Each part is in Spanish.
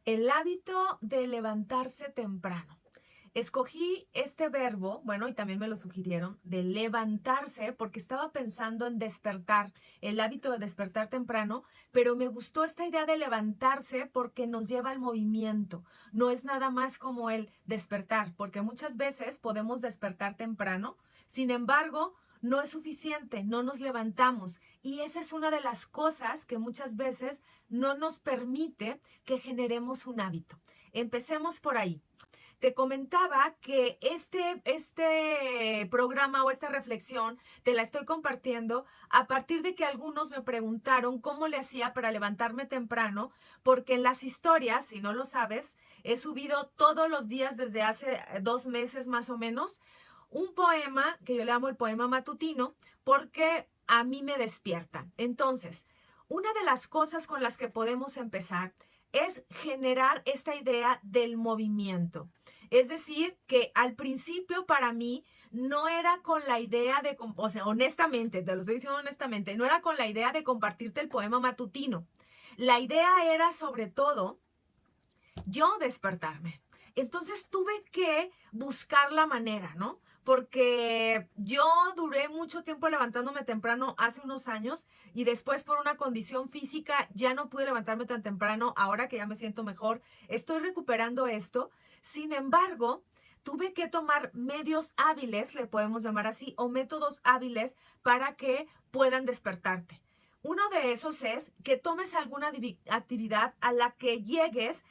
El hábito de levantarse temprano. Escogí este verbo, bueno, y también me lo sugirieron, de levantarse, porque estaba pensando en despertar, el hábito de despertar temprano, pero me gustó esta idea de levantarse porque nos lleva al movimiento. No es nada más como el despertar, porque muchas veces podemos despertar temprano, sin embargo, no es suficiente, no nos levantamos. Y esa es una de las cosas que muchas veces no nos permite que generemos un hábito. Empecemos por ahí. Te comentaba que este programa o esta reflexión te la estoy compartiendo a partir de que algunos me preguntaron cómo le hacía para levantarme temprano, porque en las historias, si no lo sabes, he subido todos los días desde hace 2 meses más o menos un poema que yo le llamo el poema matutino, porque a mí me despierta. Entonces, una de las cosas con las que podemos empezar es generar esta idea del movimiento. Es decir, que al principio para mí no era con la idea de, o sea, honestamente, te lo estoy diciendo honestamente, no era con la idea de compartirte el poema matutino. La idea era sobre todo yo despertarme. Entonces tuve que buscar la manera, ¿no? Porque yo duré mucho tiempo levantándome temprano hace unos años y después por una condición física ya no pude levantarme tan temprano. Ahora que ya me siento mejor, estoy recuperando esto. Sin embargo, tuve que tomar medios hábiles, le podemos llamar así, o métodos hábiles para que puedan despertarte. Uno de esos es que tomes alguna actividad a la que llegues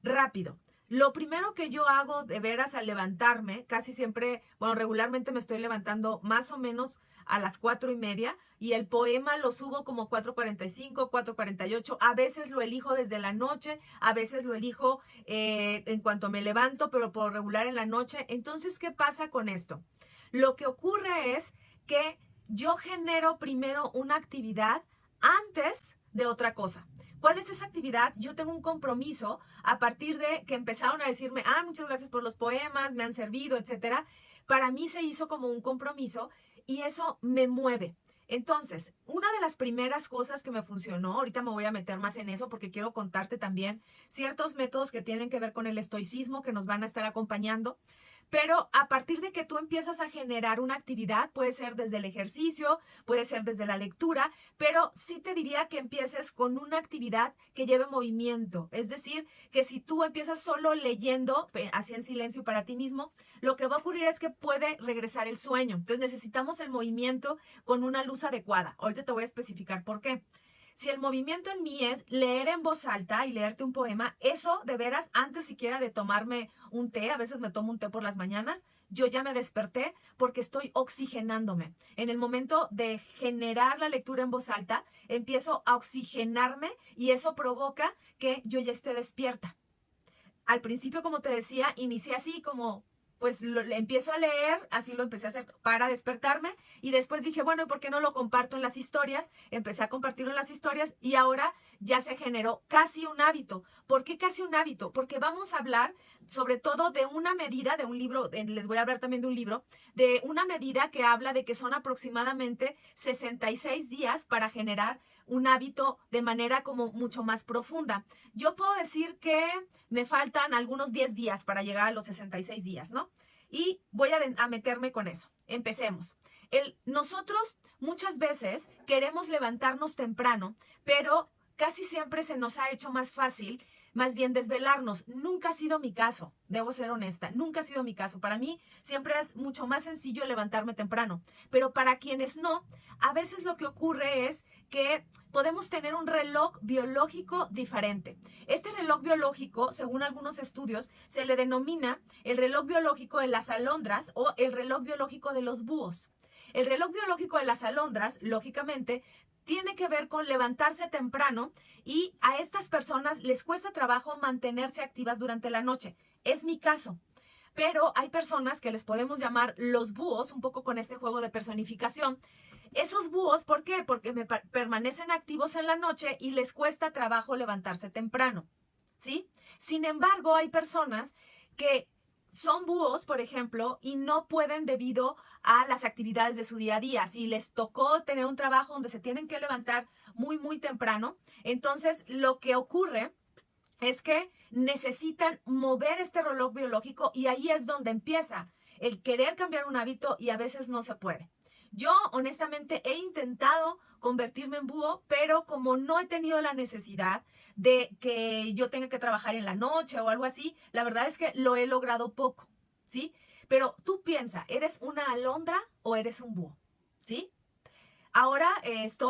rápido. Lo primero que yo hago de veras al levantarme, casi siempre, bueno, regularmente me estoy levantando más o menos a las 4:30 y el poema lo subo como 4:45, 4:48. A veces lo elijo desde la noche, a veces lo elijo en cuanto me levanto, pero por regular en la noche. Entonces, ¿qué pasa con esto? Lo que ocurre es que yo genero primero una actividad antes de otra cosa. ¿Cuál es esa actividad? Yo tengo un compromiso a partir de que empezaron a decirme, muchas gracias por los poemas, me han servido, etcétera. Para mí se hizo como un compromiso y eso me mueve. Entonces, una de las primeras cosas que me funcionó, ahorita me voy a meter más en eso porque quiero contarte también ciertos métodos que tienen que ver con el estoicismo que nos van a estar acompañando. Pero a partir de que tú empiezas a generar una actividad, puede ser desde el ejercicio, puede ser desde la lectura, pero sí te diría que empieces con una actividad que lleve movimiento. Es decir, que si tú empiezas solo leyendo, así en silencio para ti mismo, lo que va a ocurrir es que puede regresar el sueño. Entonces necesitamos el movimiento con una luz adecuada. Ahorita te voy a especificar por qué. Si el movimiento en mí es leer en voz alta y leerte un poema, eso de veras, antes siquiera de tomarme un té, a veces me tomo un té por las mañanas, yo ya me desperté porque estoy oxigenándome. En el momento de generar la lectura en voz alta, empiezo a oxigenarme y eso provoca que yo ya esté despierta. Al principio, como te decía, inicié así como, pues empiezo a leer, así lo empecé a hacer para despertarme y después dije, bueno, ¿y por qué no lo comparto en las historias? Empecé a compartirlo en las historias y ahora ya se generó casi un hábito. ¿Por qué casi un hábito? Porque vamos a hablar sobre todo de una medida de un libro, les voy a hablar también de un libro, de una medida que habla de que son aproximadamente 66 días para generar un hábito de manera como mucho más profunda. Yo puedo decir que me faltan algunos 10 días para llegar a los 66 días, ¿no? Y voy a meterme con eso. Empecemos. Nosotros muchas veces queremos levantarnos temprano, pero casi siempre se nos ha hecho más fácil, más bien desvelarnos. Nunca ha sido mi caso, debo ser honesta, nunca ha sido mi caso. Para mí siempre es mucho más sencillo levantarme temprano, pero para quienes no, a veces lo que ocurre es que podemos tener un reloj biológico diferente. Este reloj biológico, según algunos estudios, se le denomina el reloj biológico de las alondras o el reloj biológico de los búhos. El reloj biológico de las alondras, lógicamente, tiene que ver con levantarse temprano y a estas personas les cuesta trabajo mantenerse activas durante la noche. Es mi caso. Pero hay personas que les podemos llamar los búhos, un poco con este juego de personificación. Esos búhos, ¿por qué? Porque permanecen activos en la noche y les cuesta trabajo levantarse temprano, ¿sí? Sin embargo, hay personas que son búhos, por ejemplo, y no pueden debido a las actividades de su día a día. Si les tocó tener un trabajo donde se tienen que levantar muy, muy temprano, entonces lo que ocurre es que necesitan mover este reloj biológico y ahí es donde empieza el querer cambiar un hábito y a veces no se puede. Yo honestamente he intentado convertirme en búho, pero como no he tenido la necesidad de que yo tenga que trabajar en la noche o algo así, la verdad es que lo he logrado poco, ¿sí? Pero tú piensa, ¿eres una alondra o eres un búho? ¿Sí? Ahora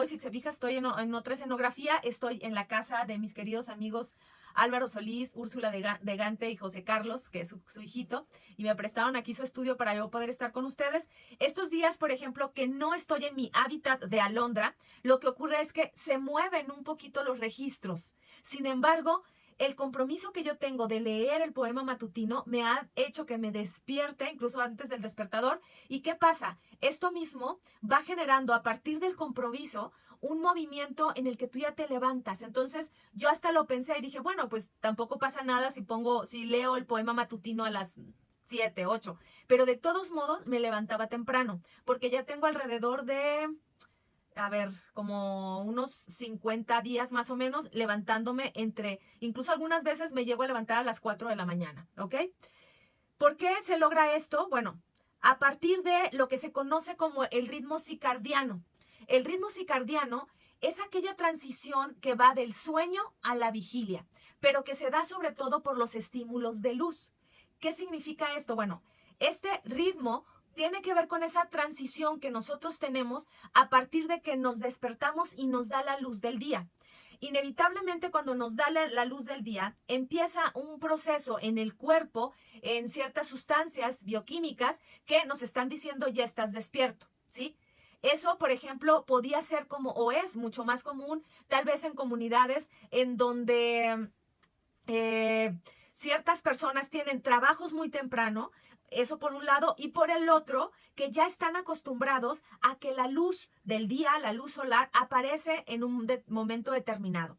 si te fijas, estoy en otra escenografía, estoy en la casa de mis queridos amigos Álvaro Solís, Úrsula de Gante y José Carlos, que es su hijito, y me prestaron aquí su estudio para yo poder estar con ustedes. Estos días, por ejemplo, que no estoy en mi hábitat de alondra, lo que ocurre es que se mueven un poquito los registros. Sin embargo, el compromiso que yo tengo de leer el poema matutino me ha hecho que me despierte, incluso antes del despertador. ¿Y qué pasa? Esto mismo va generando a partir del compromiso un movimiento en el que tú ya te levantas. Entonces, yo hasta lo pensé y dije, bueno, pues tampoco pasa nada si leo el poema matutino a las 7, 8. Pero de todos modos me levantaba temprano, porque ya tengo alrededor de como unos 50 días más o menos levantándome incluso algunas veces me llego a levantar a las 4 de la mañana, ¿ok? ¿Por qué se logra esto? Bueno, a partir de lo que se conoce como el ritmo circadiano. El ritmo circadiano es aquella transición que va del sueño a la vigilia, pero que se da sobre todo por los estímulos de luz. ¿Qué significa esto? Bueno, este ritmo tiene que ver con esa transición que nosotros tenemos a partir de que nos despertamos y nos da la luz del día. Inevitablemente cuando nos da la luz del día, empieza un proceso en el cuerpo, en ciertas sustancias bioquímicas que nos están diciendo ya estás despierto, ¿sí? Eso, por ejemplo, podía ser o es mucho más común, tal vez en comunidades en donde ciertas personas tienen trabajos muy temprano, eso por un lado, y por el otro, que ya están acostumbrados a que la luz del día, la luz solar, aparece en un momento determinado.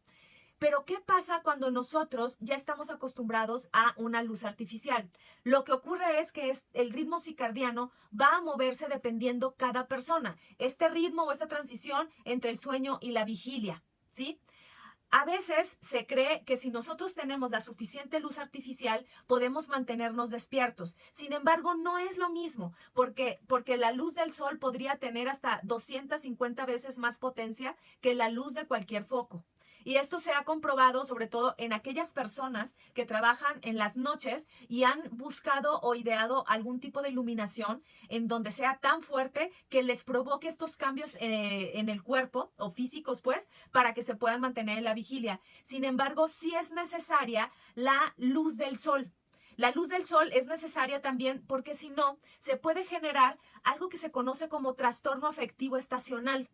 Pero ¿qué pasa cuando nosotros ya estamos acostumbrados a una luz artificial? Lo que ocurre es que el ritmo circadiano va a moverse dependiendo cada persona. Este ritmo o esta transición entre el sueño y la vigilia, ¿sí? A veces se cree que si nosotros tenemos la suficiente luz artificial, podemos mantenernos despiertos. Sin embargo, no es lo mismo, porque la luz del sol podría tener hasta 250 veces más potencia que la luz de cualquier foco. Y esto se ha comprobado sobre todo en aquellas personas que trabajan en las noches y han buscado o ideado algún tipo de iluminación en donde sea tan fuerte que les provoque estos cambios en el cuerpo o físicos, pues, para que se puedan mantener en la vigilia. Sin embargo, sí es necesaria la luz del sol. La luz del sol es necesaria también porque si no, se puede generar algo que se conoce como trastorno afectivo estacional.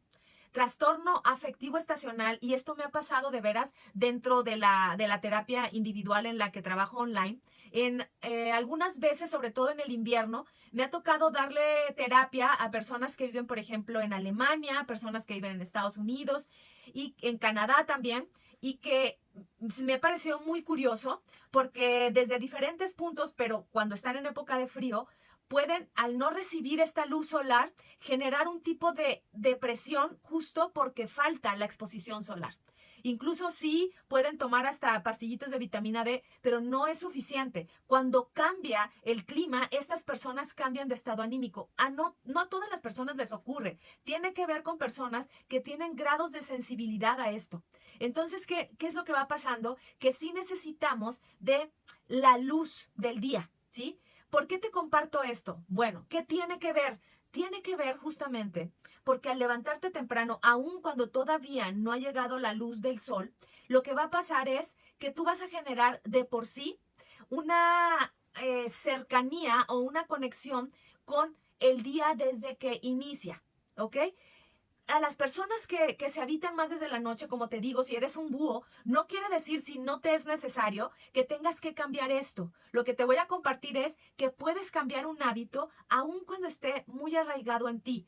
Trastorno afectivo estacional, y esto me ha pasado de veras dentro de la terapia individual en la que trabajo online. Algunas veces, sobre todo en el invierno, me ha tocado darle terapia a personas que viven, por ejemplo, en Alemania, personas que viven en Estados Unidos y en Canadá también, y que me ha parecido muy curioso porque desde diferentes puntos, pero cuando están en época de frío, pueden, al no recibir esta luz solar, generar un tipo de depresión justo porque falta la exposición solar. Incluso sí pueden tomar hasta pastillitas de vitamina D, pero no es suficiente. Cuando cambia el clima, estas personas cambian de estado anímico. No a todas las personas les ocurre. Tiene que ver con personas que tienen grados de sensibilidad a esto. Entonces, ¿qué es lo que va pasando? Que sí necesitamos de la luz del día, ¿sí? ¿Por qué te comparto esto? Bueno, ¿qué tiene que ver? Tiene que ver justamente porque al levantarte temprano, aun cuando todavía no ha llegado la luz del sol, lo que va a pasar es que tú vas a generar de por sí una cercanía o una conexión con el día desde que inicia, ¿ok? A las personas que se habitan más desde la noche, como te digo, si eres un búho, no quiere decir, si no te es necesario, que tengas que cambiar esto. Lo que te voy a compartir es que puedes cambiar un hábito aun cuando esté muy arraigado en ti.